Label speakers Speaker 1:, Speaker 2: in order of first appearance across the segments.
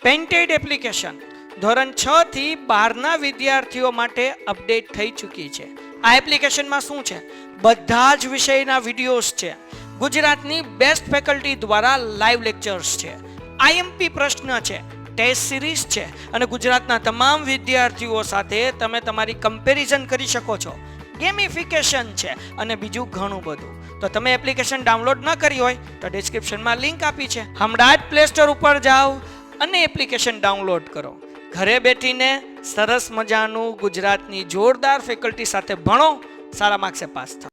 Speaker 1: Painted application ધોરણ 6 થી 12ના વિદ્યાર્થીઓ માટે અપડેટ થઈ ચૂકી છે. આ એપ્લિકેશનમાં શું છે? બધા જ વિષયના વિડીયોઝ છે. ગુજરાતની બેસ્ટ ફેકલ્ટી દ્વારા લાઈવ લેક્ચર્સ છે. આઈએમપી પ્રશ્ન છે, ટેસ્ટ સિરીઝ છે અને ગુજરાતના તમામ વિદ્યાર્થીઓ સાથે તમે તમારી કમ્પેરિઝન કરી શકો છો. ગેમિફિકેશન છે અને બીજું ઘણું બધું. તો તમે એપ્લિકેશન ડાઉનલોડ ન કરી હોય તો ડિસ્ક્રિપ્શનમાં લિંક આપી છે. હમણાં જ પ્લે સ્ટોર ઉપર જાઓ અને એપ્લિકેશન ડાઉનલોડ કરો. ઘરે બેઠીને સરસ મજાનું ગુજરાતની જોરદાર ફેકલ્ટી સાથે ભણો, સારા માર્ક્સે પાસ થાઓ.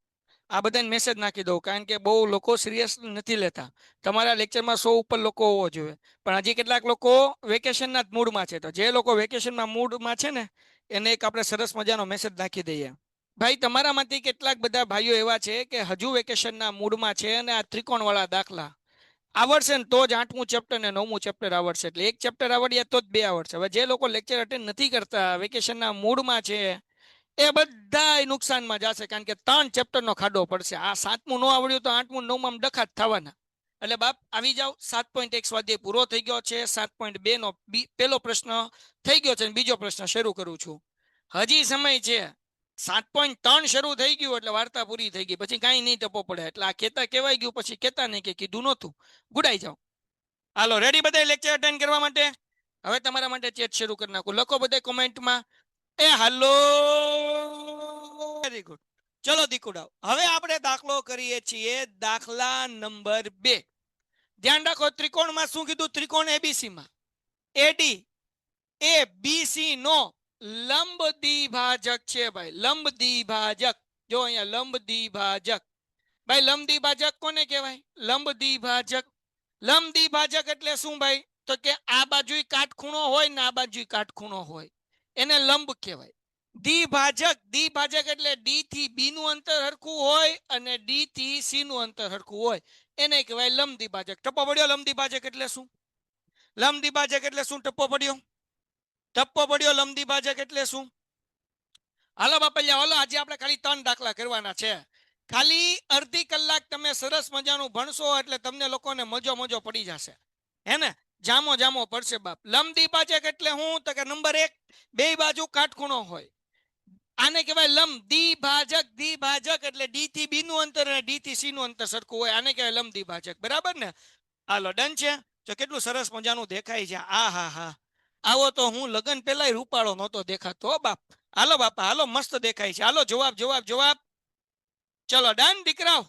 Speaker 1: આ બધાને મેસેજ નાખી દઉં, કારણ કે બહુ લોકો સિરિયસ નથી લેતા. તમારા લેક્ચરમાં 100 ઉપર લોકો હોવો જોઈએ, પણ હજી કેટલાક લોકો વેકેશનના જ મૂડમાં છે. તો જે લોકો વેકેશનના મૂડમાં છે ને, એને એક આપણે સરસ મજાનો મેસેજ નાખી દઈએ. ભાઈ, તમારામાંથી કેટલાક બધા ભાઈઓ એવા છે કે હજુ વેકેશનના મૂડમાં છે અને આ ત્રિકોણવાળા દાખલા આવડશે ને તો જ 8મું ચેપ્ટર ને 9મું ચેપ્ટર આવડશે. એટલે એક ચેપ્ટર આવડ્યા તો જ 2 આવડશે. હવે જે લોકો લેક્ચર અટેન્ડ નથી કરતા, વેકેશનના મૂડમાં છે, એ બધા નુકસાનમાં જશે, કારણ કે 3 ચેપ્ટરનો ખાડો પડશે. આ 7મું ન આવડ્યું તો 8મું 9મું ડખા જ થવાના. એટલે બાપ આવી જાવ. 7.1 સ્વાધ્યાય પૂરો થઈ ગયો છે. 7.2 નો પહેલો પ્રશ્ન થઈ ગયો છે અને બીજો પ્રશ્ન શરૂ કરું છું. હજી સમય છે. 7.3 શરૂ થઈ ગયું એટલે વાર્તા પૂરી થઈ ગઈ, પછી કાંઈ નહીં ટપો પડે. એટલે આ કેતા કહેવાય ગયું, પછી કેતા નહીં કે કીધું નહોતું. ગુડાઈ જાઓ. હાલો, રેડી બધા લેક્ચર અટેન્ડ કરવા માટે? હવે તમારા માટે ચેટ શરૂ કરી નાખું. લખો બધા કોમેન્ટમાં એ હાલો. Very good. ચલો દીકુડાઓ, હવે આપણે દાખલો કરીએ છીએ. દાખલા નંબર 2. ધ્યાન રાખો, ત્રિકોણમાં શું કીધું? ત્રિકોણ એબીસી માં એડી એ બીસી નો લંબ દ્વિભાજક છે. ભાઈ, લંબ દ્વિભાજક. જો અહીંયા લંબ દ્વિભાજક. ભાઈ, લંબ દ્વિભાજક કોને કહેવાય? લંબ દ્વિભાજક. લંબ દ્વિભાજક એટલે શું ભાઈ? તો કે આ બાજુ કાટખૂણો હોય ને આ બાજુ કાટખૂણો હોય, એને લંબ કહેવાય. દ્વિભાજક, દ્વિભાજક એટલે ડી થી બી નું અંતર હરખું હોય અને ડી થી સી નું અંતર હરખું હોય, એને કહેવાય લંબ દ્વિભાજક. ટપ્પો પડ્યો? લંબ દ્વિભાજક એટલે શું? લંબ દ્વિભાજક એટલે શું? ટપ્પો પડ્યો? ટપ્પો પડ્યો? લંબ દ્વિભાજક એટલે શું? હાલો બાપલિયા, હાલો. આજે આપણે ખાલી 3 દાખલા કરવાના છે. ખાલી અડધી કલાક તમે સરસ મજાનું ભણશો એટલે તમને લોકોને મજો મજો પડી જશે, હે ને? જામો જામો પડશે બાપ. લંબ દ્વિભાજક એટલે શું? તો કે નંબર 1, બે બાજુ કાટખૂણો હોય, આને કહેવાય લંબ દ્વિભાજક. દ્વિભાજક એટલે ડી થી બી નું અંતર અને ડી થી સી નું અંતર સરખું હોય, આને કહેવાય લંબ દ્વિભાજક. બરાબર ને? હાલો, ડન છે. જો કેટલું સરસ મજાનું દેખાય છે. આ હા હા, આવો તો હું લગન પેલા રૂપાળો નહોતો દેખાતો બાપ. હાલો બાપા, હાલો, મસ્ત દેખાય છે. હાલો, જવાબ જવાબ જવાબ. ચલો ડન દીકરાઓ.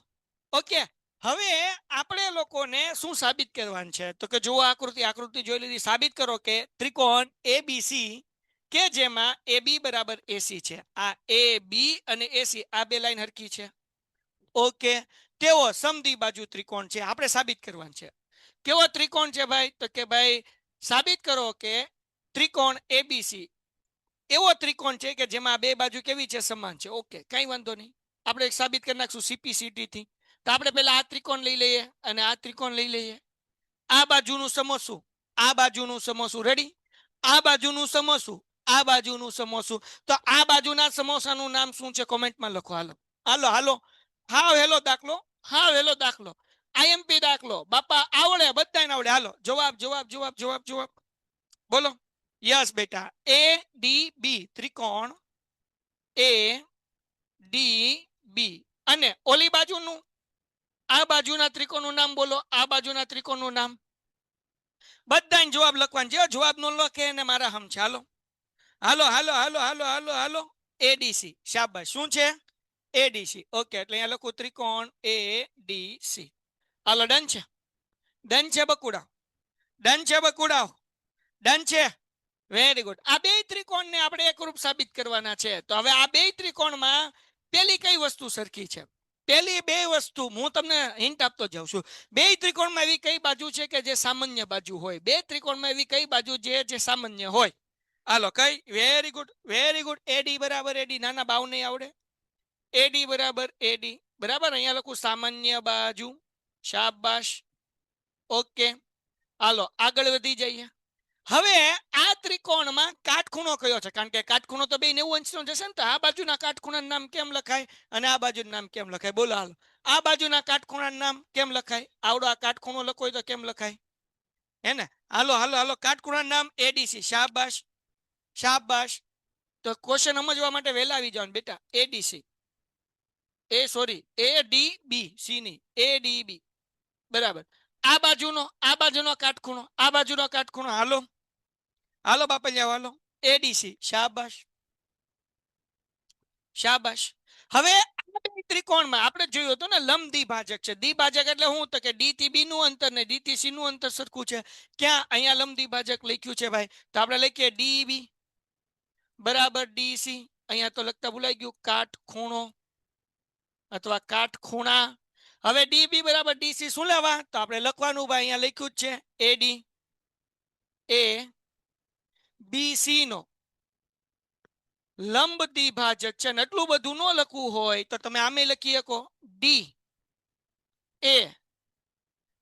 Speaker 1: ઓકે, હવે આપણે લોકોને શું સાબિત કરવાનું છે? તો કે જુઓ, આકૃતિ જોઈ લીધી. સાબિત કરો કે ત્રિકોણ એબીસી કે જેમાં AB બરાબર AC છે. આ AB અને AC આ બે લાઈન હરખી છે. ઓકે, તેવો સમદ્વિબાજુ ત્રિકોણ છે. આપણે સાબિત કરવાનું છે. કેવો ત્રિકોણ છે ભાઈ? તો કે ભાઈ સાબિત કરો કે ત્રિકોણ એબીસી એવો ત્રિકોણ છે કે જેમાં બે બાજુ કેવી છે? સમાન છે. ઓકે, કઈ વાંધો નહીં. આપણે સાબિત કરી નાખશું CP/CT થી. તો આપણે પહેલા આ ત્રિકોણ લઈ લઈએ અને આ ત્રિકોણ લઈ લઈએ. આ બાજુનું સમોસું, આ બાજુનું સમોસું. રેડી? આ બાજુનું સમોસું, આ બાજુનું સમોસું. તો આ બાજુના સમોસાનું નામ શું છે? કોમેન્ટમાં લખો. હાલો હાલો હાલો. હાવ હેલો દાખલો, હાવ હેલો દાખલો. આઈએમપી દાખલો બાપા, આવડે, બધાને આવડે. હાલો, જવાબ જવાબ જવાબ જવાબ જવાબ બોલો. યસ બેટા, એ ડી બી ત્રિકોણ એ ડી બી. અને ઓલી બાજુનું, આ બાજુના ત્રિકોણનું નામ બોલો. આ બાજુના ત્રિકોણનું નામ. બધાને જવાબ લખવાનું છે. જવાબ નો લખે એને મારા હમ છે. હાલો હાલો હાલો હાલો હાલો હાલો હાલો. એડીસી. શાબાશ. શું છે? એડીસી. ઓકે, એટલે અહીંયા લખું ત્રિકોણ એડીસી. હાલો, ડન છે? ડન છે બકુડા? ડન છે બકુડા? ડન છે? Very good. આ બે ત્રિકોણને આપણે એકરૂપ સાબિત કરવાના છે. તો હવે આ બે ત્રિકોણમાં પેલી કઈ વસ્તુ સરખી છે? પેલી બે વસ્તુ હું તમને હિન્ટ આપતો જાઉં છું. બે ત્રિકોણમાં એવી કઈ બાજુ છે કે જે સામાન્ય બાજુ હોય? બે ત્રિકોણમાં એવી કઈ બાજુ જે સામાન્ય હોય? હાલો, કઈ? Very good, very good. એડી બરાબર એડી. નાના બાવ નહીં આવડે? એડી બરાબર એડી. બરાબર, અહીંયા લખું સામાન્ય બાજુ. શાબાશ. ઓકે, હાલો આગળ વધી જઈએ. હવે આ ત્રિકોણમાં કાટખૂણો કયો છે? કારણ કે કાટખૂણો તો બે 90 અંશનો જશે ને. તો આ બાજુના કાટખૂણાનું નામ કેમ લખાય અને આ બાજુનું નામ કેમ લખાય? બોલો હાલો. આ બાજુના કાટખૂણાનું નામ કેમ લખાય? આવડો આ કાટખૂણો લખો તો કેમ લખાય? હે ને? હાલો હાલો હાલો, કાટખૂણા નામ એડીસી. શાબાશ શાબાશ. તો ક્વેશ્ચન સમજવા માટે વહેલા આવી જાવ બેટા. એડીસી, એ સોરી એડીબી, સી ની એડીબી, બરાબર. આ બાજુનો કાટખૂણો, આ બાજુનો કાટખૂણો. હાલો હાલો બાપલિયા, હાલો. એડીસી. શાબાશ શાબાશ. હવે આ બે ત્રિકોણમાં આપણે જોયું હતું ને લંબ દ્વિભાજક છે. દ્વિભાજક એટલે શું? તો કે ડી થી બી નું અંતર ને ડી થી સી નું અંતર સરખું છે. ક્યાં? અહીંયા લંબ દ્વિભાજક લખ્યું છે ભાઈ. તો આપણે લખીએ ડીબી બરાબર ડીસી. અહીંયા તો લખતા ભૂલાઈ ગયું, કાટખૂણો અથવા કાટખૂણા. હવે ડીબી બરાબર ડીસી શું લેવા? તો આપણે લખવાનું ભાઈ, અહીંયા લખ્યું જ છે એડી એ બીસી નો લંબ દ્વિભાજક છે. એટલું બધું ન લખવું હોય તો તમે આમે લખી શકો ડી એ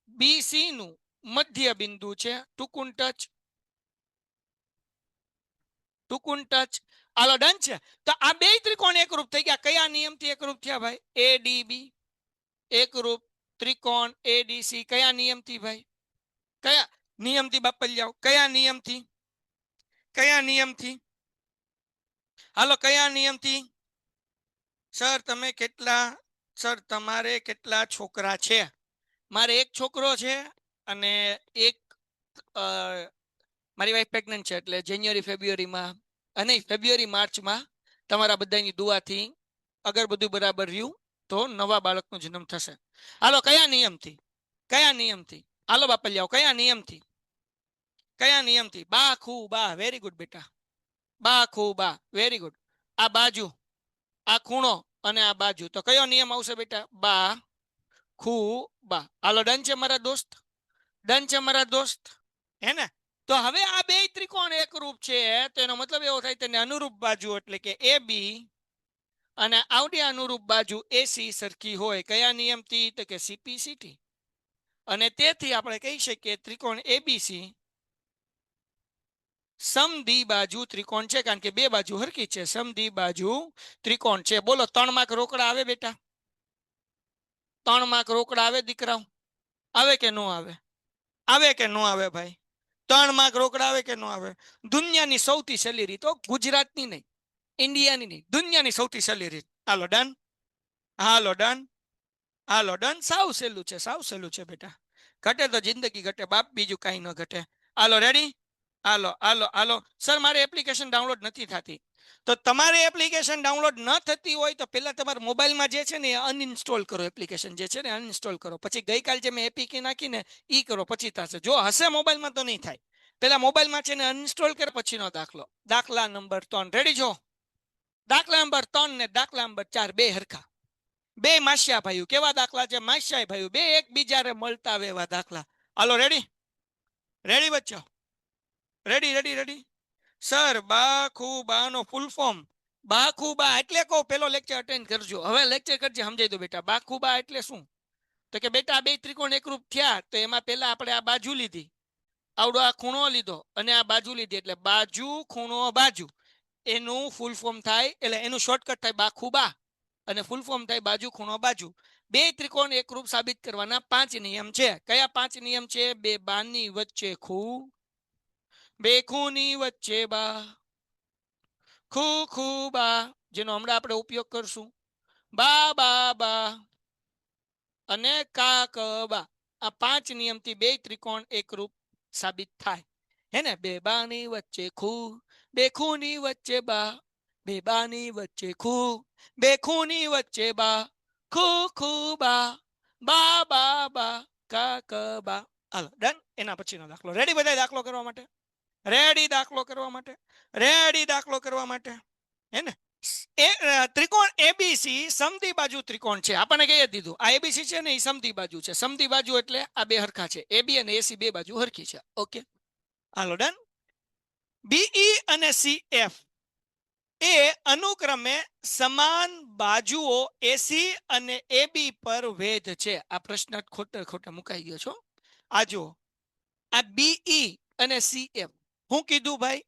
Speaker 1: બીસી નું મધ્ય બિંદુ છે. ટૂંકું ટચ, ટૂંકું ટચ. હાલો ડન છે. તો આ બે ત્રિકોણ એકરૂપ થઈ ગયા. કયા નિયમથી એકરૂપ થયા ભાઈ? એડીબી એકરૂપ ત્રિકોણ એડીસી. કયા નિયમથી ભાઈ? કયા નિયમથી બાપલિયાઓ? કયા નિયમથી? કયા નિયમથી? હાલો કયા નિયમથી? સર તમે કેટલા, સર તમારે કેટલા છોકરા છે? મારે એક છોકરો છે અને એક મારી વાઈફ પ્રેગ્નન્ટ છે, એટલે જાન્યુઆરી ફેબ્રુઆરીમાં નહીં ફેબ્રુઆરી માર્ચમાં તમારા બધાની દુઆથી અગર બધું બરાબર રહ્યું તો નવા બાળકનો જન્મ થશે. હાલો કયા નિયમથી? કયા નિયમથી? હાલો બાપલિયાઓ કયા નિયમથી? કયા નિયમથી? બા ખૂ બા. વેરી ગુડ બેટા, બા ખૂ બા, વેરી ગુડ. આ બાજુ, આ ખૂણો અને આ બાજુ, તો કયો નિયમ આવશે બેટા? બા ખૂ બા. હાલો ડન છે મારા દોસ્ત? ડન છે મારા દોસ્ત? હે ને? તો હવે આ બે ત્રિકોણ એકરૂપ છે, તો એનો મતલબ એવો થાય તેને અનુરૂપ બાજુ એટલે કે એ બી અને આવડી અનુરૂપ બાજુ એસી સરખી હોય. કયા નિયમથી? તો કે સીપીસીટી. અને તેથી આપણે કહી શકીએ ત્રિકોણ એબીસી સમદ્વિ બાજુ ત્રિકોણ છે, કારણ કે બે બાજુ હરખી છે. સમદ્વિ બાજુ ત્રિકોણ છે. બોલો 3 માર્ક રોકડા આવે બેટા? 3 માર્ક રોકડા આવે દીકરાઓ? આવે કે નો આવે? આવે કે નો આવે ભાઈ? 3 માર્ક રોકડા આવે કે નો આવે? દુનિયાની સૌથી સહેલી રીત, ગુજરાતની નહીં, ઇન્ડિયાની નહીં, દુનિયાની સૌથી સહેલી રીત. હાલો ડન, હાલો ડન, હાલો ડન. સાવ સહેલું છે, સાવ સહેલું છે બેટા. ઘટે તો જિંદગી ઘટે બાપ, બીજું કઈ ન ઘટે. હાલો રેડી? હાલો હાલો હાલો. સર મારે એપ્લિકેશન ડાઉનલોડ નથી થતી. તો તમારે એપ્લિકેશન ડાઉનલોડ ન થતી હોય તો પહેલા તમારા મોબાઈલમાં જે છે ને એ અનઇન્સ્ટોલ કરો. એપ્લિકેશન જે છે ને અનઇન્સ્ટોલ કરો. પછી ગઈકાલ જે મેં એપીકે નાખીને ઈ કરો, પછી થશે. જો હશે મોબાઈલમાં તો નહીં થાય. પેલા મોબાઈલમાં છે ને અનઇન્સ્ટોલ કરે પછીનો દાખલો. દાખલા નંબર 3 રેડી છો? દાખલા નંબર 3 ને દાખલા નંબર 4 બે હરખા. બે માસ્યા ભાઈઓ. કેવા દાખલા છે? માસ્યા ભાઈઓ બે એકબીજાને મળતા આવે એવા દાખલા. હાલો રેડી? રેડી બચ્ચો? Ready ready ready? સર બા ખૂ બા નો ફૂલ ફોર્મ. બા ખૂ બા એટલે કહો પેલો લેક્ચર અટેન્ડ કરજો. હવે લેક્ચર કરજે, સમજાઈ દો બેટા. બા ખૂ બા એટલે શું? તો કે બેટા આ બે ત્રિકોણ એકરૂપ થયા, તો એમાં પહેલા આપણે આ બાજુ લીધી, આવડો આ ખૂણો લીધો અને આ બાજુ લીધી, એટલે બાજુ ખૂણો બાજુ એનું ફૂલ ફોર્મ થાય, એટલે એનું શોર્ટકટ થાય બા ખૂ બા અને ફૂલ ફોર્મ થાય બાજુ ખૂણો બાજુ. બે ત્રિકોણ એકરૂપ સાબિત કરવાના 5 નિયમ છે. કયા 5 નિયમ છે? બે બાની વચ્ચે ખૂ, બે ખૂની વચ્ચે બા, ખૂ ખૂ બા, જેનો હમણાં આપણે ઉપયોગ કરશું, બા બા બા અને કા ક બા. આ 5 નિયમથી બે ત્રિકોણ એકરૂપ સાબિત થાય. હે ને? બે બાની વચ્ચે ખૂ, બે ખૂની વચ્ચે બા, બે બાની વચ્ચે ખૂ, બે ખૂની વચ્ચે બા, ખૂ ખૂ બા, બા બા બા, કા ક બા. હાલો ડન. એના પછીનો દાખલો. રેડી બધા દાખલો કરવા માટે? રેડી દાખલો કરવા માટે? રેડી દાખલો કરવા માટે? હે ને? ત્રિકોણ એબીસી સમદ્વિ બાજુ ત્રિકોણ છે. આપણને કહી દીધું આ એબીસી છે ને એ સમદ્વિ બાજુ છે. સમદ્વિ બાજુ એટલે આ બે હરખા છે. એબી અને એસી બે બાજુ હરખી છે. Okay hello done. બીઈ અને સીએફ એ અનુક્રમે સમાન બાજુઓ એસી અને એબી પર વેધ છે. આ પ્રશ્ન ખોટા ખોટા મુકાઈ ગયો છો. આ જુઓ, આ બીઈ અને સીએફ હું કીધું ભાઈ?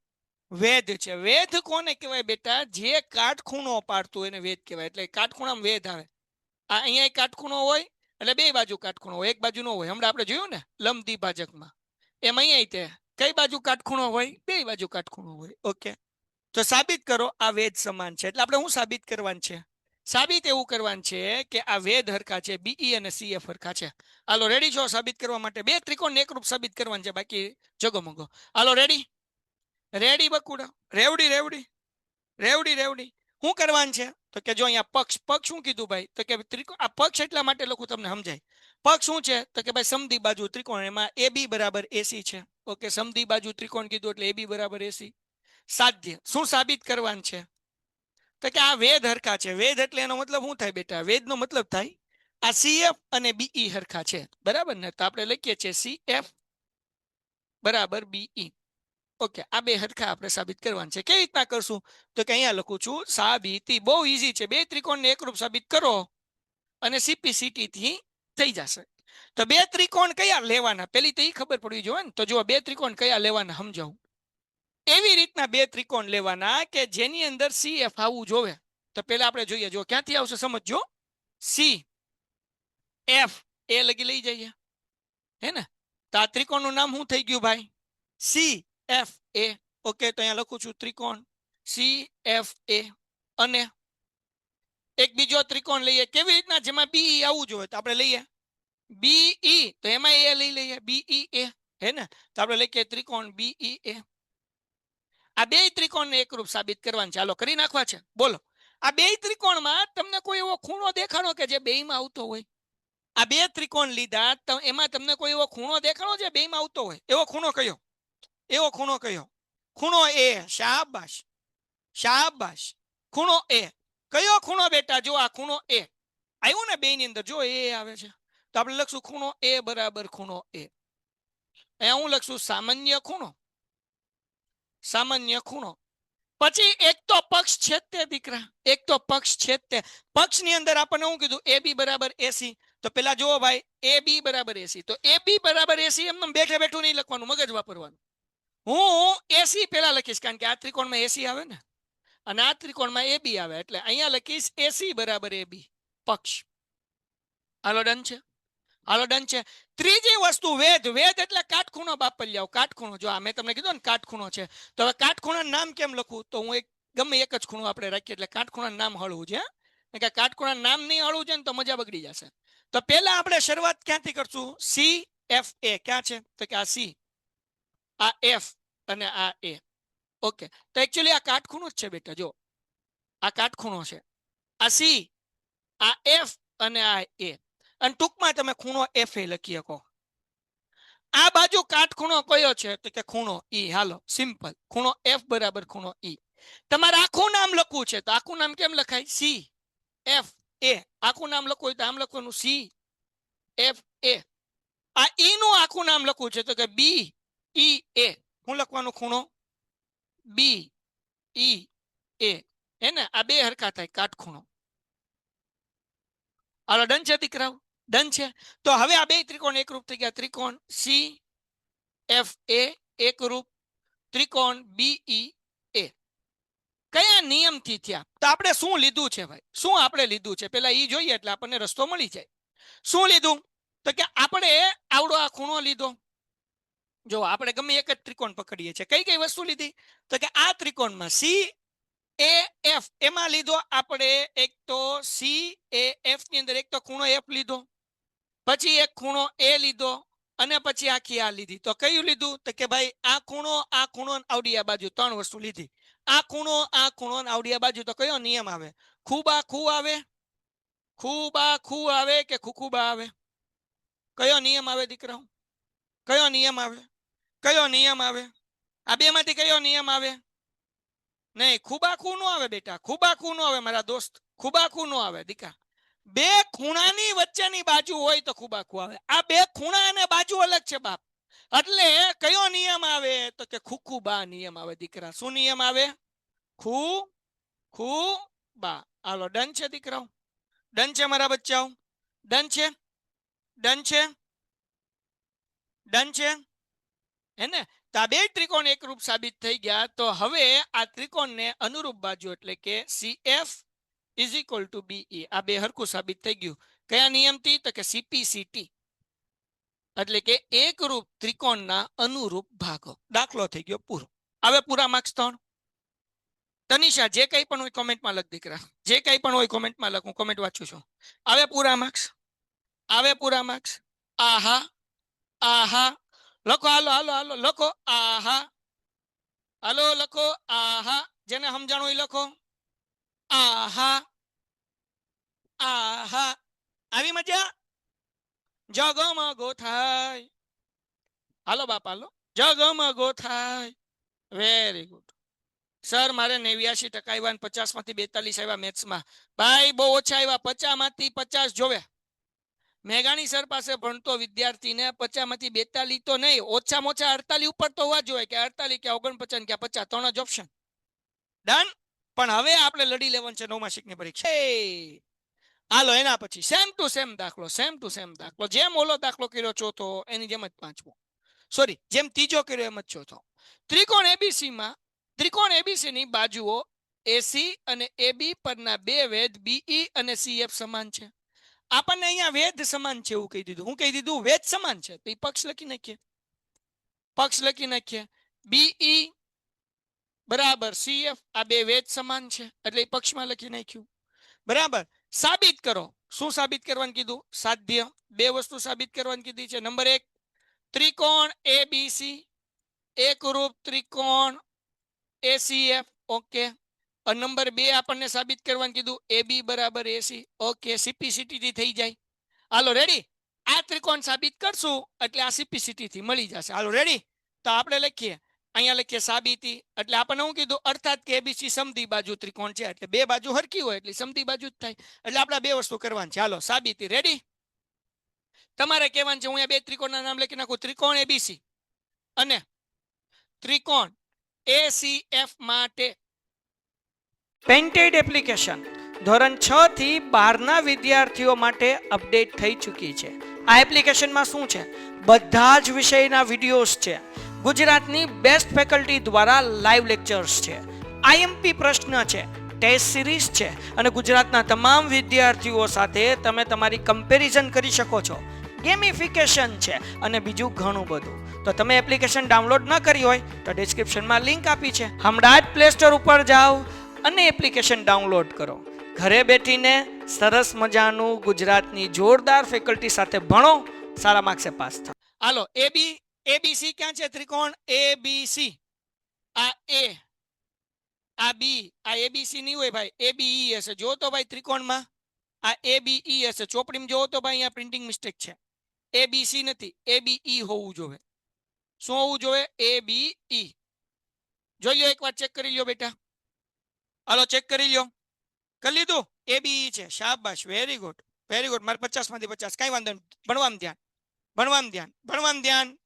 Speaker 1: વેધ છે. વેધ કોને કહેવાય બેટા? જે કાટખૂણો પાડતું એને વેધ કહેવાય. એટલે કાટખૂણામાં વેધ આવે. આ અહીંયા કાટખૂણો હોય એટલે બે બાજુ કાટખૂણો હોય, એક બાજુ નો હોય. હમણાં આપણે જોયું ને લંબ દ્વિભાજકમાં. એમ અહીંયા તે કઈ બાજુ કાટખૂણો હોય? બે બાજુ કાટખૂણો હોય. ઓકે, તો સાબિત કરો આ વેધ સમાન છે. એટલે આપણે શું સાબિત કરવાનું છે? સાબિત એવું કરવાનું છે કે આ વેધ હરખા છે, બીઈ અને સીએફ હરખા છે. હાલો રેડી છો સાબિત કરવા માટે? બે ત્રિકોણ એકરૂપ સાબિત કરવાનું છે, બાકી જગમગો. હાલો રેડી? રેડી બકુડા? રેવડી રેવડી રેવડી રેવડી. શું કરવાનું છે? તો કે જો અહીંયા પક્ષ, પક્ષ શું કીધું ભાઈ? તો કે ત્રિકોણ, આ પક્ષ એટલા માટે લખું તમને સમજાય. પક્ષ શું છે? તો કે ભાઈ સમદી બાજુ ત્રિકોણ, એમાં AB બરાબર AC છે. ઓકે, સમદી બાજુ ત્રિકોણ કીધું એટલે AB બરાબર AC. સાધ્ય શું સાબિત કરવાનું છે? તો કે આ વેધ હરખા છે. વેધ એટલે એનો મતલબ શું થાય બેટા? વેધ નો મતલબ થાય આ CF અને BE હરખા છે, બરાબર ને? તો આપણે લખીએ છીએ CF બરાબર BE. ઓકે, આ બે હરખા આપણે સાબિત કરવાનું છે. કેવી રીતના કરશું? તો કે અહીંયા લખું છું સાબિતી. બહુ ઈઝી છે. બે ત્રિકોણને એકરૂપ સાબિત કરો અને CPCT થી થઈ જશે. તો બે ત્રિકોણ કયા લેવાના પેલી તો એ ખબર પડવી જોઈએ ને. તો જો બે ત્રિકોણ કયા લેવાના સમજાવું. એવી રીતના બે ત્રિકોણ લેવાના કે જેની અંદર CF આવવું જોવે. તો પેલા આપણે જોઈએ, જો ક્યાંથી આવશે સમજજો. CF એ લગી લઈ જઈએ, હે ને? તો આ ત્રિકોણનું નામ શું થઈ ગયું ભાઈ? CFA. ઓકે, તો અહીંયા લખું છું ત્રિકોણ CFA. અને એક બીજો ત્રિકોણ લઈએ. કેવી રીતના? જેમાં BE આવવું જોઈએ. તો આપણે લઈએ BE, તો એમાં એ લઈ લઈએ BEA, હે ને? તો આપણે લખીએ ત્રિકોણ BEA. આ બે ત્રિકોણને એકરૂપ સાબિત કરવાનું છે. ચાલો કરી નાખવા છે. બોલો, આ બે ત્રિકોણમાં તમને કોઈ એવો ખૂણો દેખાડો કે જે બેયમાં આવતો હોય? આ બે ત્રિકોણ લીધા તો એમાં તમને કોઈ એવો ખૂણો દેખાડો જે બેયમાં આવતો હોય? એવો ખૂણો કયો? એવો ખૂણો કયો? ખૂણો એ. શાબાશ શાબાશ. ખૂણો એ. કયો ખૂણો બેટા? જો આ ખૂણો એ આવ્યું ને બે ની અંદર, જો એ આવે છે. તો આપણે લખશું ખૂણો એ બરાબર ખૂણો એ. અહીંયા હું લખશું સામાન્ય ખૂણો. સામાન્ય ખૂણો. પછી એક તો પક્ષ છે તે દીકરા, એક તો પક્ષ છે તે. પક્ષની અંદર આપણને શું કીધું? AB બરાબર AC. તો પેલા જુઓ ભાઈ, AB બરાબર AC. તો AB બરાબર AC એમને બેઠે બેઠું નહીં લખવાનું, મગજ વાપરવાનું. હું AC પેલા લખીશ, કારણ કે આ ત્રિકોણમાં AC આવે ને અને આ ત્રિકોણમાં AB આવે, એટલે અહીંયા લખીશ AC બરાબર AB પક્ષ. હાલો ડન છે? હાલો ડન છે. ત્રીજી વસ્તુ વેધ. વેધ એટલે કાટખૂણો બાપલિયાઓ. કાટખૂણો. જો આ મેં તમને કીધું ને કાટખૂણો છે. તો હવે કાટખૂણાનું નામ કેમ લખું? તો હું ગમે એક જ ખૂણો આપણે રાખીએ એટલે કાટખૂણાનું નામ હળવું છે. કે કાટખૂણાનું નામ નહીં હળવું છે ને તો મજા બગડી જશે. તો પહેલા આપણે શરૂઆત ક્યાંથી કરશું? CFA ક્યાં છે? તો કે આ C, આ F અને આ A. ઓકે, તો એકચ્યુઅલી આ કાટખૂણો જ છે બેટા. જો આ કાટખૂણો છે. આ C, આ F અને આ A. અને ટૂંકમાં તમે ખૂણો FA લખી શકો. આ બાજુ કાટખૂણો કયો છે? તો કે ખૂણો E. હાલો સિમ્પલ, ખૂણો F બરાબર ખૂણો E. તમારે આખું નામ લખવું છે તો આખું નામ કેમ લખાય? CFA. આખું નામ લખવું હોય તો આમ લખવાનું CFA. આ E નું આખું નામ લખવું છે તો કે BEA. શું લખવાનું? ખૂણો BEA. હે ને? આ બે હરખા થાય કાટખૂણો. હાલો ડન છે દીકરાઓ? ડન છે. તો હવે આ બે ત્રિકોણ એકરૂપ થઈ ગયા. ત્રિકોણ CFA એકરૂપ, ત્રિકોણ BEA. કયા નિયમથી થયા? તો આપણે શું લીધું છે ભાઈ? શું આપણે લીધું છે? પેલા ઈ જોઈએ એટલે આપણને રસ્તો મળી જાય. શું લીધું? તો કે આપણે આવડો આ ખૂણો લીધો. જો આપણે ગમે એક જ ત્રિકોણ પકડીએ છીએ. કઈ કઈ વસ્તુ લીધી? તો કે આ ત્રિકોણમાં CAF એમાં લીધો આપણે એક તો CAF ની અંદર એક તો ખૂણો F લીધો, પછી એક ખૂણો A લીધો અને પછી આખી આ લીધી. તો કયું લીધું? તો કે ભાઈ આ ખૂણો આવડી આ બાજુ, ત્રણ વસ્તુ લીધી. આ ખૂણો આવડી આ બાજુ. તો કયો નિયમ આવે? ખૂબા ખૂ આવે, ખૂબા ખૂ આવે કે ખુખુબા આવે? કયો નિયમ આવે દીકરાઓ? કયો નિયમ આવે? કયો નિયમ આવે? આ બે માંથી કયો નિયમ આવે? નહીં, ખૂબાખૂ નો આવે બેટા. ખૂબાખૂ નો આવે મારા દોસ્ત. ખૂબાખૂ નો આવે દીકા. બે ખૂણાની વચ્ચેની બાજુ હોય તો ખૂબાખૂ આવે. આ બે ખૂણા અને બાજુ અલગ છે બાપ. એટલે કયો નિયમ આવે? તો કે ખુખુબા નિયમ આવે દીકરા. શું નિયમ આવે? ખુખુબા. હાલો ડન છે દીકરાઓ? ડન છે મારા બચ્ચાઓ? ડન છે? ડન છે? ડન છે? હે ને? તો આ બે ત્રિકોણ એકરૂપ સાબિત થઈ ગયા. તો હવે આ ત્રિકોણને અનુરૂપ બાજુ એટલે કે CF = BE. આ બે હરખું સાબિત થઈ ગયું. કયા નિયમથી? તો કે CPCT. એટલે કે એકરૂપ ત્રિકોણના અનુરૂપ ભાગો. દાખલો થઈ ગયો પૂરો. હવે પૂરા માર્ક્સ 3. તનિષા જે કંઈ પણ હોય કોમેન્ટમાં લખ દીકરા, જે કંઈ પણ હોય કોમેન્ટમાં લખ, હું કોમેન્ટ વાંચું છું. આવે પૂરા માર્ક્સ, આવે પૂરા માર્ક્સ. આહા આહા લખો, હાલો હાલો હાલો લખો આહા, હાલો લખો આહા, જેને સમજાણું એ લખો આહા આહા. આવી મજા? જગમગો થાય, હાલો બાપા હાલો, જગમગો થાય. વેરી ગુડ સર, મારે 89% આવ્યા, 50 માંથી 42 આવ્યા મેથ્સમાં. ભાઈ બહુ ઓછા આવ્યા, 50 માંથી 50 જોવે. મેઘાણી સર પાસે ભણતો વિદ્યાર્થીને 50 માંથી 42 તો નહીં, ઓછામાં ઓછા 48 ઉપર તો હોવા જોઈએ, કે 48 કે 49 કે 50, 3 જ ઓપ્શન. ડન. પણ હવે આપણે લડી લેવાનું છે 9મા શીખની પરીક્ષા. હાલો એના પછી સેમ ટુ સેમ દાખલો, સેમ ટુ સેમ દાખલો, જેમ ઓલો દાખલો કર્યો ચોથો એની જેમ જ પાંચમો, સોરી જેમ ત્રીજો કર્યો એમ જ ચોથો. ત્રિકોણ એબીસી માં ત્રિકોણ એબીસી ની બાજુઓ એસી અને એબી પરના બે વેધ બીઈ અને સીએફ સમાન છે. આપણને અહીંયા વેધ સમાન છે એવું કહી દીધું. હું કહી દીધું વેધ સમાન છે, તો એ પક્ષ લખી નાખીએ, પક્ષ લખી નાખીએ. બીઈ બરાબર સીએફ, આ બે વેધ સમાન છે એટલે એ પક્ષમાં લખી નાખ્યું. બરાબર. સાબિત કરો. શું સાબિત કરવાનું કીધું? સાધ્ય. બે વસ્તુ સાબિત કરવાની કીધી છે. નંબર 1, ત્રિકોણ એબીસી એકરૂપ ત્રિકોણ એસીએફ. ઓકે. નંબર 2 આપણને સાબિત કરવાનું કીધું એબી બરાબર એસી. ઓકે, સીપીસીટી થી થઈ જાય. હાલો રેડી. આ ત્રિકોણ સાબિત કરશું એટલે આ સીપીસીટી થી મળી જશે. હાલો રેડી. તો આપણે લખીએ, અહીંયા લખીએ સાબિતી, એટલે આપણને શું કીધું? અર્થાત કે એબીસી સમદી બાજુ ત્રિકોણ છે, એટલે બે બાજુ હરખી હોય એટલે સમદી બાજુ જ થાય. એટલે આપણે બે વસ્તુ કરવાની છે. હાલો સાબિતી. રેડી. તમારે કહેવાનું છે, હું અહીંયા બે ત્રિકોણના નામ લખી નાખું, ત્રિકોણ એબીસી અને ત્રિકોણ એસીએફ માટે પેન્ટેડ એપ્લિકેશન ધોરણ 6 થી 12 ના વિદ્યાર્થીઓ માટે અપડેટ થઈ ચૂકી છે. આ એપ્લિકેશનમાં શું છે? બધા જ વિષયના વિડીયોઝ છે. ગુજરાતની બેસ્ટ ફેકલ્ટી દ્વારા લાઈવ લેક્ચર્સ છે, આઈએમપી પ્રશ્ન છે, ટેસ્ટ સિરીઝ છે અને ગુજરાતના તમામ વિદ્યાર્થીઓ સાથે તમે તમારી કમ્પેરિઝન કરી શકો છો. ગેમિફિકેશન છે અને બીજું ઘણું બધું. તો તમે એપ્લિકેશન ડાઉનલોડ ન કરી હોય તો ડિસ્ક્રિપ્શનમાં લિંક આપી છે, હમણાં જ પ્લે સ્ટોર ઉપર જાઓ અને એપ્લિકેશન ડાઉનલોડ કરો. ઘરે બેઠીને સરસ મજાનું ગુજરાતની જોરદાર ફેકલ્ટી સાથે ભણો, સારા માર્ક્સે પાસ થાઓ. હાલો એબીસી ક્યાં છે? ત્રિકોણ એબીસી, આ એ આ બી, આ એબીસી નહીં હોય ભાઈ, એબીઈ હશે. જો તો ભાઈ ત્રિકોણમાં આ એબીઈ હશે. ચોપડીમાં જોવો તો ભાઈ અહીંયા પ્રિન્ટિંગ મિસ્ટેક છે, એબીસી નથી, એબીઈ હોવું જોઈએ. શું હોવું જોઈએ? એબીઈ. જોઈ લો એકવાર, ચેક કરી લ્યો બેટા. હાલો ચેક કરી લ્યો. કરી લીધું? એબીઈ છે. શાબાશ, વેરી ગુડ વેરી ગુડ. મારે 50 માંથી 50, કઈ વાંધો નહીં. ભણવામાં ધ્યાન, ભણવામાં ધ્યાન, ભણવામાં ધ્યાન.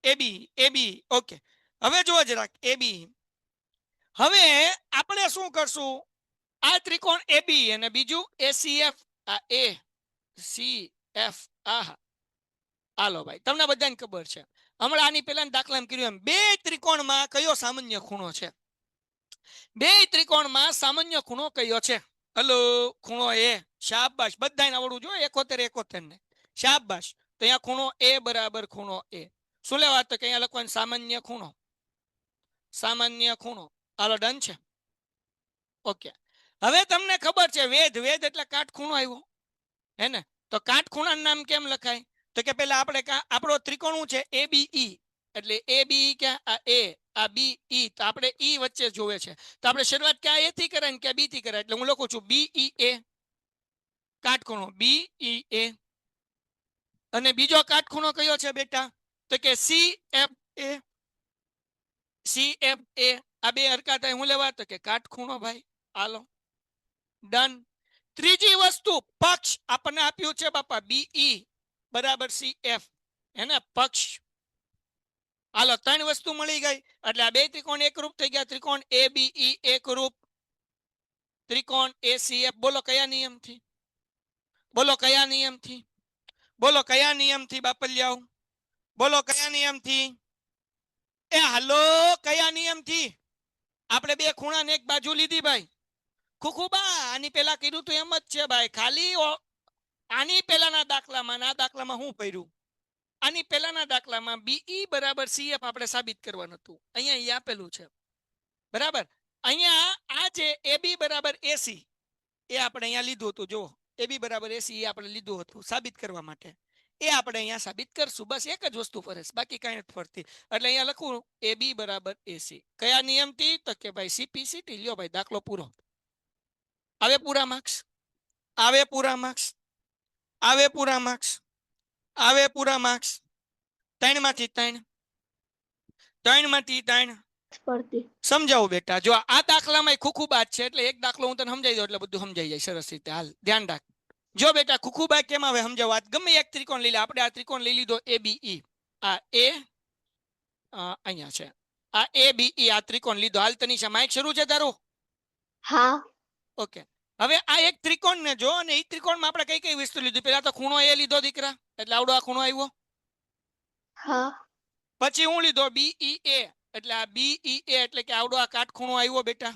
Speaker 1: એબી ઓકે. હવે જુઓ જરાક એબી. હવે આપણે શું કરશું? આ ત્રિકોણ એબી અને બીજું એસીએફ, આ એ સી એફ. આહા, હાલો ભાઈ, તમને બધાને ખબર છે. હમણાં આની પહેલા દાખલા કર્યું એમ, બે ત્રિકોણમાં કયો સામાન્ય ખૂણો છે? બે ત્રિકોણમાં સામાન્ય ખૂણો કયો છે? હલો, ખૂણો એ. શાબાશ, બધાને આવડવું જોઈએ. 71 71 ને શાબાશ. તો અહીંયા ખૂણો એ બરાબર ખૂણો એ. શું લેવા? તો કે અહીંયા લખવાનું સામાન્ય ખૂણો, સામાન્ય ખૂણો. હાલો ડન છે. ઓકે. હવે તમને ખબર છે વેધ, વેધ એટલે કાટખૂણો આવ્યો હે ને? તો કાટખૂણાનું નામ કેમ લખાય? તો કે પેલા આપણે આપણો ત્રિકોણ છે એબીઈ, એટલે એબીઈ ક્યાં? આ એ, આ બીઈ. તો આપણે ઈ વચ્ચે જોવે છે, તો આપણે શરૂઆત ક્યાં એ થી કરાય ને ક્યાં બી થી કરાય? એટલે હું લખું છું બીઈ એ, કાટખૂણો બીઈ એ. અને બીજો કાટખૂણો કયો છે બેટા? તો કે સીએફ એ, સીએફ એ. આ બે હરકા થાય, હું લેવા? તો કે કાટખૂણો ભાઈ. હાલો ડન. ત્રીજી વસ્તુ પક્ષ આપણને આપ્યું છે બાપા, બીઈ બરાબર સીએફ, એને પક્ષ. હાલો 3 વસ્તુ મળી ગઈ, એટલે આ બે ત્રિકોણ એકરૂપ થઈ ગયા. ત્રિકોણ એબીઈ એકરૂપ ત્રિકોણ એસીએફ. બોલો કયા નિયમથી? બોલો કયા નિયમથી? બોલો કયા નિયમથી બાપલિયાઓ? બોલો કયા નિયમથી? એ હાલો, કયા નિયમથી? આપણે બે ખૂણાને એક બાજુ લીધી ભાઈ. ખુખુબા આની પેલા કીધું તો એમ જ છે ભાઈ. ખાલી આની પેલાના દાખલામાં, આ દાખલામાં હું કર્યું? આની પહેલાના દાખલામાં બીઈ બરાબર સીએફ આપણે સાબિત કરવાનું હતું. અહીંયા ઈ આપેલું છે બરાબર. અહીંયા આ છે એબી બરાબર એસી એ આપણે અહીંયા લીધું હતું. જો એબી બરાબર એસી એ આપણે લીધું હતું સાબિત કરવા માટે. એ આપણે અહીંયા સાબિત કરશું. બસ એક જ વસ્તુ ફરે છે, બાકી કઈ નથી ફરતી. એટલે અહીંયા લખું એબી બરાબર એસી. કયા નિયમથી? તો કે ભાઈ સીપીસીટી. લ્યો ભાઈ દાખલો પૂરો. આવે પૂરા માર્ક્સ, આવે પૂરા માર્ક્સ, આવે પૂરા માર્ક્સ, આવે પૂરા માર્ક્સ. 3 માંથી 3, 3 માંથી 3. સમજાવું બેટા. જો આ દાખલામાં ખુખુબાજ છે એટલે એક દાખલો હું તને સમજાવી દઉં એટલે બધું સમજાઈ જાય સરસ રીતે. હાલ ધ્યાન રાખ. જો બેટા ખુખુબાજ કેમ આવે સમજાવો. ગમે એક ત્રિકોણ લઈ લે. આપણે આ ત્રિકોણ લઈ લીધો ABE. આ એ અહીંયા છે. આ ABE આ ત્રિકોણ લીધો. હાલ તનિષા માઇક શરૂ છે તારું?
Speaker 2: હા.
Speaker 1: ઓકે. હવે આ એક ત્રિકોણ ને જો, અને એ ત્રિકોણમાં આપણે કઈ કઈ વસ્તુ લીધી? પેલા તો ખૂણો એ લીધો દીકરા, એટલે આવડો આ ખૂણો આવ્યો.
Speaker 2: હા.
Speaker 1: પછી હું લીધો BEA, એટલે આ BEA એટલે કે આવડો આ કાટખૂણો આવ્યો બેટા.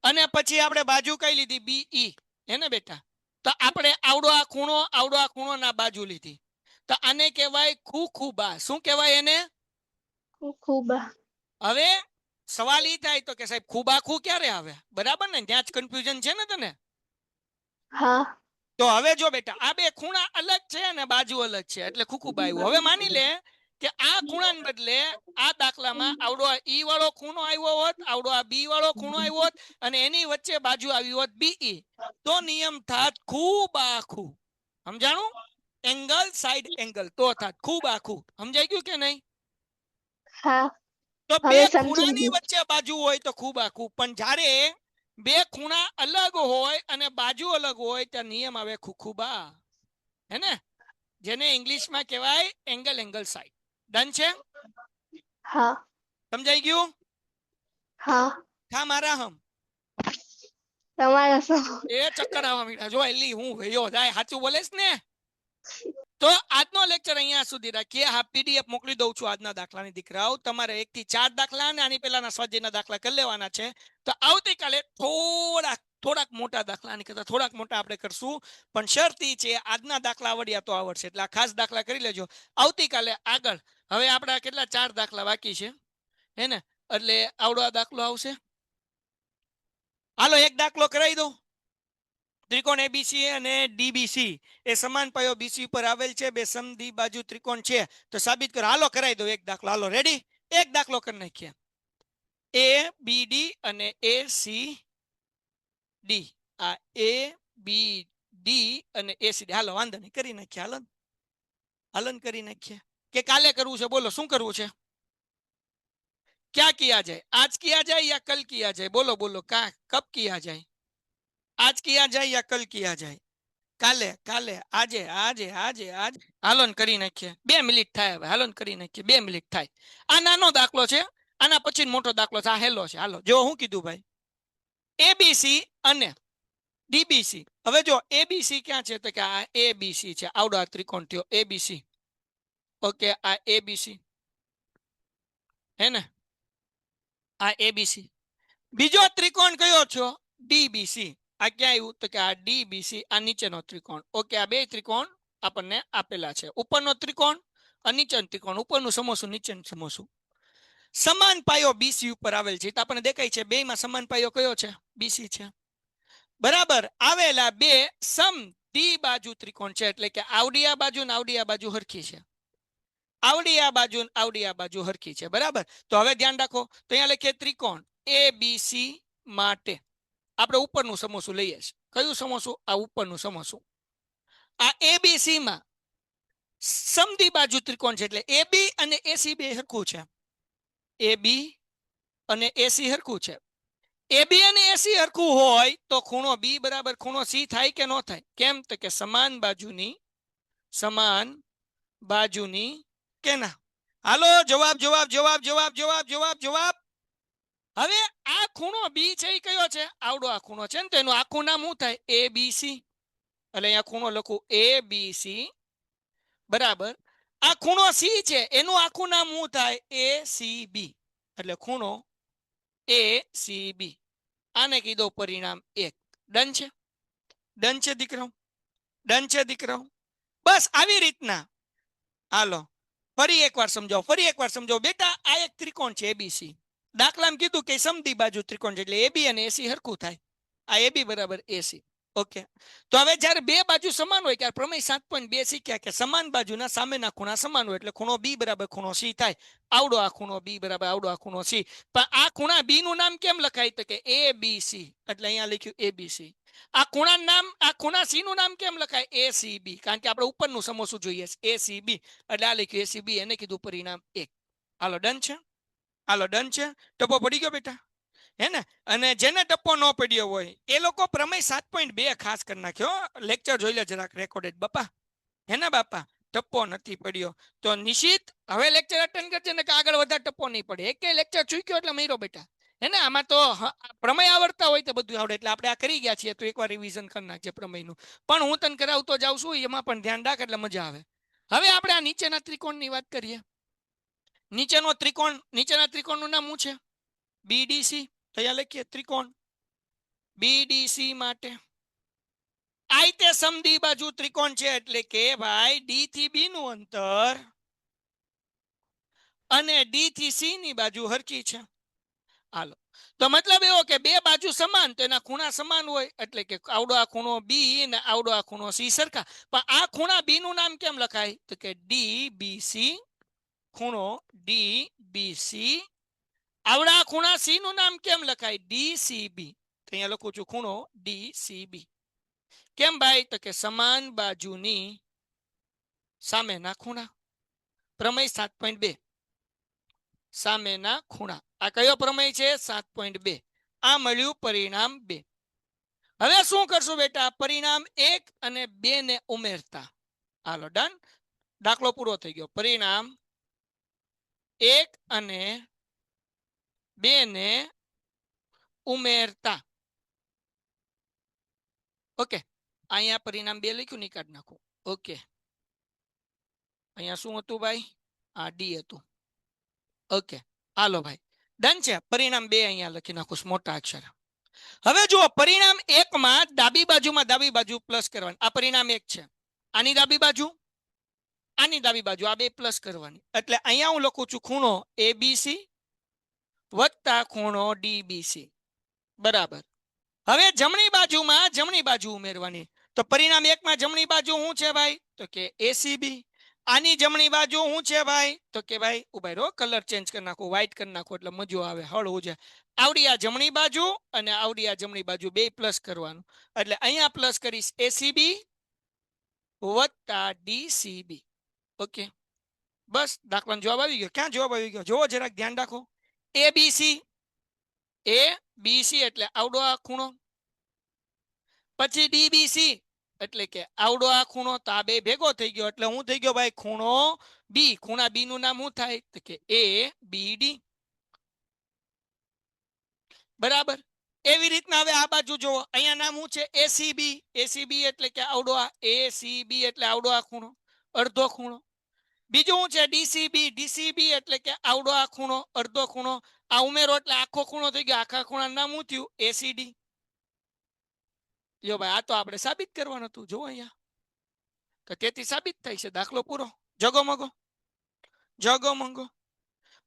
Speaker 1: અને પછી આપણે બાજુ કઈ લીધી? BE, હે ને બેટા? તો આપણે આવડો આ ખૂણો ના બાજુ લીધી. તો આને કહેવાય ખુખુબા. શું કહેવાય એને?
Speaker 2: ખુખુબા.
Speaker 1: હવે સવાલ ઈ થાય તો કે સાહેબ ખુબાખુ ક્યારે આવે? બરાબર ને? ત્યાં જ કન્ફ્યુઝન છે ને તને?
Speaker 2: હા.
Speaker 1: તો હવે જો બેટા આ બે ખૂણા અલગ છે અને બાજુ અલગ છે એટલે ખુખુબા આવ્યું. હવે માની લે કે આ ખૂણાને બદલે આ દાખલામાં આવડો આ ઈ વાળો ખૂણો આવ્યો હોત, આવડો આ બી વાળો ખૂણો આવ્યો હોત અને એની વચ્ચે બાજુ આવી હોત BE, તો નિયમ થાત ખુબાખુ. સમજાણું? એંગલ સાઈડ એંગલ તો થાત ખુબાખુ. સમજાઈ ગયું કે નહીં?
Speaker 2: હા.
Speaker 1: તો બે
Speaker 2: હવે સમજી
Speaker 1: ખૂણાની
Speaker 2: ગયું.
Speaker 1: વચ્ચે બાજુ હોય તો ખુબાખુ, પણ જ્યારે બે ખૂણા અલગ હોય અને બાજુ અલગ હોય ત્યાં નિયમ આવે ખુખુબા. હે ને? જેને ઇંગ્લિશમાં કહેવાય એંગલ સાઈડ. ડન છે?
Speaker 2: હા.
Speaker 1: સમજાઈ ગયું?
Speaker 2: હા.
Speaker 1: ખા મારા હમ.
Speaker 2: તમારા સૌ.
Speaker 1: એ ચક્કર આવવા મીઠા. જો એલી હું ભયો જાય સાચું બોલેસ ને? તો આજનો લેક્ચર અહીંયા સુધી રાખીએ. હા PDF મોકલી દઉં છું આજના દાખલાની દીકરાઓ. તમારે 1 થી 4 દાખલા અને આની પહેલાના સ્વાધ્યાયના દાખલા કરી લેવાના છે. તો આવતીકાલે થોડાક મોટા દાખલા, આની કરતા થોડાક મોટા આપણે કરશું, પણ શરતી છે આજના દાખલા આવડ્યા તો આવડશે. એટલે આ ખાસ દાખલા કરી લેજો. આવતીકાલે આગળ હવે આપણા કેટલા 4 દાખલા બાકી છે, હે ને? એટલે આવડો આ દાખલો આવશે. હાલો એક દાખલો કરાવી દઉં. ત્રિકોણ ABC અને DBC એ સમાન પાયો BC પર આવેલ છે. બે સમદી બાજુ ત્રિકોણ છે તો સાબિત કરો. હાલો કરાવી દો એક દાખલો. હાલો રેડી? એક દાખલો કરી નાખીએ. ABD અને ACD. આ ABD અને ACD. હાલો વાંધો નહીં, કરી નાખીએ. હાલન કરી નાખીએ. કે કાલે કરવું છે? બોલો શું કરવું છે? क्या किया जाए? आज किया जाए या कल किया जाए? बोलो बोलो कब किया जाए? आज किया जाए या कल किया जाए? કાલે, કાલે, આજે, આજે, આજે, આજે. હાલોન કરી નાખીએ. 2 મિનિટ થાય હવે. હાલોન કરી નાખીએ. 2 મિનિટ થાય. આ નાનો દાખલો છે, આના પછી મોટો દાખલો છે. આ હેલો છે. હાલો જો હું કીધું ભાઈ, ABC અને DBC. હવે જો ABC ક્યાં છે? તો કે આ ABC છે. આવડો આ ત્રિકોણ થયો ABC. ઓકે, આ ABC હે ને? આ ABC. બીજો ત્રિકોણ કયો છો? DBC. આ ક્યાં આવ્યું? તો કે આ DBC, આ નીચેનો ત્રિકોણ. ઓકે, આ બે ત્રિકોણ આપણને આપેલા છે. ઉપરનો ત્રિકોણ અને નીચેનો ત્રિકોણ. ઉપરનું સમોસું, નીચેનું સમોસું. સમાન પાયો BC ઉપર આવેલ છે. તો આપણને દેખાય છે બેયમાં સમાન પાયો કયો છે? BC છે. બરાબર. આવેલા બે સમદ્વિબાજુ ત્રિકોણ છે, એટલે કે આવડી આ બાજુ ને આવડી આ બાજુ હરખી છે. આવડી આ બાજુ ને આવડી આ બાજુ હરખી છે. બરાબર. તો હવે ધ્યાન રાખો. તો અહીંયા લખીએ ત્રિકોણ ABC માટે આપણે ઉપરનું સમોસું લઈએ છીએ. કયું સમોસું? આ ઉપરનું સમોસું. આ ABC માં સમદ્વિબાજુ ત્રિકોણ છે, એટલે AB અને AC બે હરખું છે. AB અને AC હરખું છે. AB અને AC હરખું હોય તો ખૂણો B બરાબર ખૂણો C થાય કે ન થાય? કેમ? તો કે સમાન બાજુની કે ના? હાલો જવાબ જવાબ જવાબ જવાબ જવાબ જવાબ જવાબ. હવે આ ખૂણો B છે એ કયો છે? આવડો આ ખૂણો છે ને, તો એનું આખું નામ શું થાય? ABC. એટલે અહીંયા ખૂણો લખું ABC બરાબર. આ ખૂણો C છે એનું આખું નામ શું થાય? ACB. એટલે ખૂણો ACB. આને કીધો પરિણામ 1. ડન છે? ડન છે દીકરાઓ? ડન છે દીકરાઓ? બસ આવી રીતના હાલો ફરી એકવાર સમજાવો બેટા આ એક ત્રિકોણ છે એબીસી દાખલામાં કીધું કે સમદી બાજુ ત્રિકોણ છે એટલે એબી અને એસી હરખું થાય આ એબી બરાબર એસી ઓકે તો હવે જ્યારે બે બાજુ સમાન હોય ત્યારે પ્રમેય 7.2 શીખ્યા કે સમાન બાજુના સામેના ખૂણા સમાન હોય એટલે ખૂણો બી બરાબર ખૂણો સી થાય આવડો આ ખૂણો બી બરાબર આવડો આ ખૂણો સી પણ આ ખૂણા બી નું નામ કેમ લખાય તો કે એ બી સી એટલે અહીંયા લખ્યું એબીસી આ ખૂણા સી નું નામ કેમ લખાય એસીબી કારણ કે આપણે ઉપરનું સમોસું જોઈએ એસીબી એટલે આ લખ્યું એસીબી એને કીધું પરિણામ 1 હાલો ડન છે ટપ્પો પડી ગયો બેટા હે ને અને જેને ટપ્પો ન પડ્યો હોય એ લોકો પ્રમેય 7.2 ખાસ કરી નાખ્યો લેક્ચર જોઈ લે જરાક રેકોર્ડેડ બાપા હે ને બાપા ટપ્પો નથી પડ્યો તો નિશિત હવે લેક્ચર અટેન્ડ કરજે ને કે આગળ વધારે ટપ્પો નહીં પડે એક લેક્ચર ચૂક્યો એટલે મર્યો બેટા હે ને આમાં તો પ્રમેય આવડતા હોય તો બધું આવડે એટલે આપણે આ કરી ગયા છીએ તો એકવાર રિવિઝન કરી નાખજે પ્રમેયનું પણ હું તને કરાવતો જાઉં છું એમાં પણ ધ્યાન રાખ એટલે મજા આવે હવે આપણે આ નીચેના ત્રિકોણની વાત કરીએ નીચેના ત્રિકોણનું નામ શું છે બીડીસી અહીંયા લખીએ ત્રિકોણ બીડીસી માટે આ તે સમદી બાજુ ત્રિકોણ છે એટલે કે ભાઈ ડી થી બી નું અંતર અને ડી થી સી ની બાજુ હરખી છે હાલો તો મતલબ એવો કે બે બાજુ સમાન તો એના ખૂણા સમાન હોય એટલે કે આવડો આ ખૂણો બી ને આવડો આ ખૂણો સી સરખા પણ આ ખૂણા બી નું નામ કેમ લખાય તો કે ડી બી સી ખૂણો ડી બી સી આવડા ખૂણા સી નું નામ કેમ લખાય ડીસીબી તો અહીંયા લખું છું ખૂણો ડીસીબી કેમ ભાઈ તો કે સમાન બાજુની સામેના ખૂણા પ્રમેય 7.2 સામેના ખૂણા આ કયો પ્રમેય છે 7.2 આ મળ્યું પરિણામ 2 હવે શું કરશું બેટા પરિણામ 1 અને 2 ને ઉમેરતા હાલો ડન દાખલો પૂરો થઈ ગયો પરિણામ 1 અને 2 ને ઉમેરતા ઓકે અહીંયા પરિણામ 2 લખ્યું ની કાઢ નાખો ઓકે અહીંયા શું હતું ભાઈ આ ડી હતું ઓકે હાલો ભાઈ ડન છે પરિણામ 2 અહીંયા લખી નાખું મોટા અક્ષર હવે જુઓ પરિણામ 1 માં ડાબી બાજુ પ્લસ કરવાની આ પરિણામ 1 છે આની ડાબી બાજુ આ બે પ્લસ કરવાની એટલે અહીંયા હું લખું છું ખૂણો એબીસી વત્તા ખૂણો ડીબીસી બરાબર હવે જમણી બાજુ ઉમેરવાની તો પરિણામ 1 માં જમણી બાજુ શું છે ભાઈ તો કે એસીબી આની જમણી બાજુ શું છે ભાઈ તો કે ભાઈ ઉભા રહો કલર ચેન્જ કરી નાખો વ્હાઈટ કરી નાખો એટલે મજો આવે હળવું છે આવડી આ જમણી બાજુ અને આવડી આ જમણી બાજુ બે પ્લસ કરવાનું એટલે અહીંયા પ્લસ કરીશ એસીબી વત્તા ડીસીબી ઓકે બસ દાખલાનો જવાબ આવી ગયો ક્યાં જવાબ આવી ગયો જોવો જરાક ધ્યાન રાખો એબીસી એટલે આવડો આ ખૂણો પછી ડીબીસી એટલે કે આવડો આ ખૂણો તો આ બે ભેગો થઈ ગયો એટલે હું થઈ ગયો ભાઈ ખૂણો બી ખૂણા બી નું નામ શું થાય તો કે એ બી ડી બરાબર એવી રીતના હવે આ બાજુ જુઓ અહીંયા નામ શું છે એસીબી એટલે કે આવડો આ એસીબી એટલે આવડો આ ખૂણો અડધો ખૂણો બીજું શું છે ડીસીબી એટલે કે આવડો આ ખૂણો અડધો ખૂણો આ ઉમેરો એટલે આખો ખૂણો થઈ ગયો આખા ખૂણાનું નામ શું થયું એસીડી લ્યો ભાઈ આ તો આપણે સાબિત કરવાનું હતું જો અહીંયા તો તેથી સાબિત થાય છે દાખલો પૂરો જગો મંગો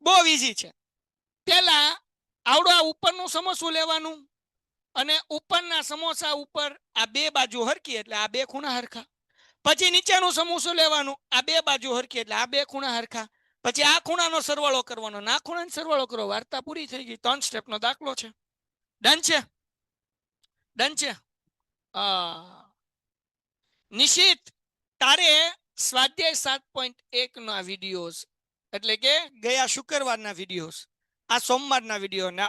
Speaker 1: બહુ ઈઝી છે પેલા આવડો આ ઉપરનું સમોસું લેવાનું અને ઉપરના સમોસા ઉપર આ બે બાજુ હરખી એટલે આ બે ખૂણા હરખા પછી નીચેનું સમોસું લેવાનું આ બે બાજુ હરખી એટલે આ બે ખૂણા હરખા પછી આ ખૂણાનો સરવાળો કરવાનો ના ખૂણાનો સરવાળો કરો વાર્તા પૂરી થઈ ગઈ 3 સ્ટેપનો દાખલો છે ડન છે નિશિત તારે સ્વાધ્યાય 7.1 ના વિડીયોઝ એટલે કે ગયા શુક્રવારના વિડીયોઝ આ સોમવારના વિડીયો ને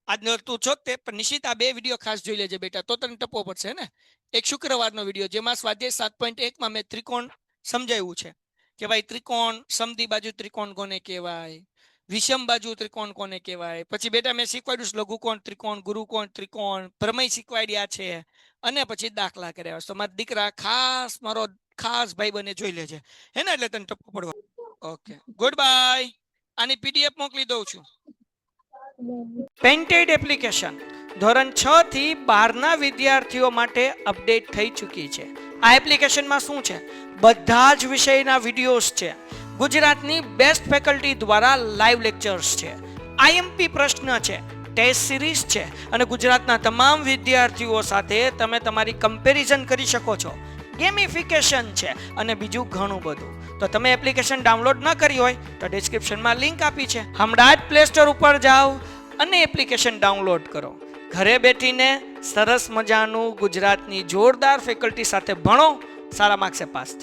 Speaker 1: આજનો તું છો તે પણ નિશિત આ બે વિડીયો ખાસ જોઈ લેજે બેટા તો તને ટપો પડશે ને એક શુક્રવારનો વિડીયો જેમાં સ્વાધ્યાય 7.1 માં મેં ત્રિકોણ સમજાવ્યું છે કે ભાઈ ત્રિકોણ સમદી બાજુ ત્રિકોણ કોને કહેવાય વિષમ બાજુ ત્રિકોણ કોને કહેવાય પછી બેટા મેં શીખવાડ્યું લઘુકોણ ત્રિકોણ ગુરુકોણ ત્રિકોણ પ્રમેય શીખવાડ્યા છે અને પછી દાખલા કર્યા તો મારા દીકરા મારો ખાસ ભાઈ બને જોઈ લેજે હે ને એટલે તને ટપકો પડવા ઓકે ગુડ બાય આની પીડીએફ મોકલી દઉં છું પેન્ટેડ એપ્લિકેશન ધોરણ 6 થી 12 ના વિદ્યાર્થીઓ માટે અપડેટ થઈ ચૂકી છે આ એપ્લિકેશનમાં શું છે? બધા જ વિષયના વિડીયોઝ છે, ગુજરાતની બેસ્ટ ફેકલ્ટી દ્વારા લાઈવ લેક્ચર્સ છે, આઈએમપી પ્રશ્ન છે, ટેસ્ટ સિરીઝ છે અને ગુજરાતના તમામ વિદ્યાર્થીઓ સાથે તમે તમારી કમ્પેરિઝન કરી શકો છો, ગેમિફિકેશન છે અને બીજું ઘણું બધું. તો તમે એપ્લિકેશન ડાઉનલોડ ન કરી હોય તો ડિસ્ક્રિપ્શનમાં લિંક આપી છે, હમણાં જ પ્લે સ્ટોર ઉપર જાઓ અને એપ્લિકેશન ડાઉનલોડ કરો. ઘરે બેઠીને સરસ મજાનું ગુજરાતની જોરદાર ફેકલ્ટી સાથે ભણો, સારા માર્ક્સે પાસ થાઓ.